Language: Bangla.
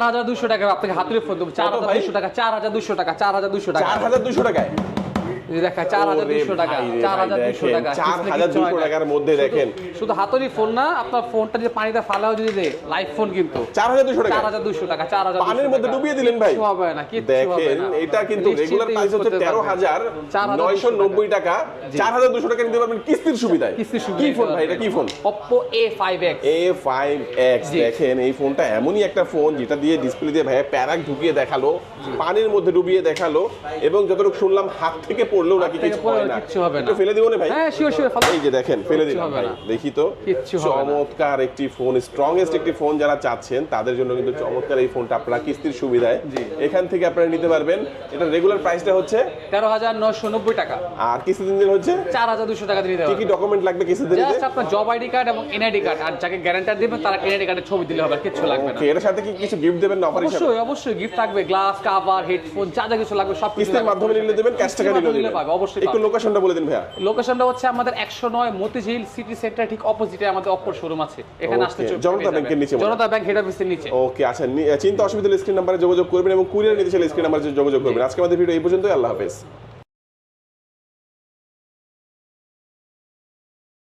4200 টাকা আপনাকে হাতুড়ি ফোন দেবো। 4200 টাকা, 4200 টাকা, 4200 টাকা, 4200 টাকায় দেখা 4200 টাকা, 4200 টাকা, 4200 টাকার মধ্যে দেখেন শুধু হাতুড়ি ফোন না, আপনার ফোনটা যে পানিতে ফালাও যদি দেয় লাইভ ফোন কিন্তু 4200 টাকা, 4200 টাকা, 4200 পানির মধ্যে ডুবিয়ে দিলেন ভাই। কিছু হবে না, কিচ্ছু হবে দেখেন না। এটা কিন্তু রেগুলার প্রাইস হচ্ছে 13990 টাকা, 4200 টাকা নিতে পারবেন কিস্তির সুবিধায়। কিস্তির সুবিধা। কি ফোন ভাই এটা, কি ফোন? Oppo A5X। A5X দেখেন এই ফোনটা এমনই একটা ফোন যেটা দিয়ে ডিসপ্লে দিয়ে ভাই প্যারাক ঢুকিয়ে দেখালো, পানির মধ্যে ডুবিয়ে দেখালো, এবং যতটুকু শুনলাম হাত থেকে পড়লেও নাকি কিছু হয় না। কিচ্ছু হবে না। একটু ফেলে দিব না ভাই? হ্যাঁ শিওর শিওর, এই যে দেখেন ফেলে দিলাম হবে ভাই, না। দেখি তো। কিচ্ছু হবে না। চমৎকার একটি ফোন, স্ট্রংগেস্ট একটি ফোন যারা চাচ্ছেন তাদের জন্য কিন্তু চমৎকার এই ফোনটা আপনারা কিস্তির সুবিধায় এখান থেকে আপনারা নিতে পারবেন। এটা রেগুলার প্রাইসটা হচ্ছে 13990 টাকা, আর কিস্তি দিন হচ্ছে 4200 টাকা দিয়ে কি দেওয়া। কি ডকুমেন্ট লাগবে কিস্তি দিতে? জাস্ট আপনার জব আইডি কার্ড এবং এনআইডি কার্ড, আর যাকে গ্যারান্টার দিবেন তার এনআইডি কার্ডের ছবি দিলে হবে, আর কিচ্ছু লাগবে না। ওকে, এর সাথে কি কিছু গিফট দেবেন না অফার হিসেবে? অবশ্যই অবশ্যই গিফট থাকবে, গ্লাস, কভার, হেডফোন, যা যা কিছু লাগবে সব কিছু কিস্তির মাধ্যমে নিলে দেবেন, ক্যাশ টাকা নিলে দেবেন? পাবে, অবশ্যই একটু পাবে। লোকেশনটা বলে দিন ভাইয়া। লোকেশনটা হচ্ছে আমাদের 109 মতিঝিল সিটি সেন্টার ঠিক অপোজিটে আমাদের অপর শোরুম আছে, এখানে আসলে Okay, চোখ জনতা পেয়ে ব্যাংকের যাবেন। নিচে মনে হয়। জনতা ব্যাংক হেড অফিসের নিচে। ওকে, আচ্ছা চিন্তা অসুবিধা হলে স্ক্রিন নাম্বারে যোগাযোগ করবেন এবং কুরিয়ার নিতে চাইলে স্ক্রিন নাম্বারে যোগাযোগ করবেন। আজকে আমাদের ভিডিও এই পর্যন্তই, আল্লাহ হাফেজ।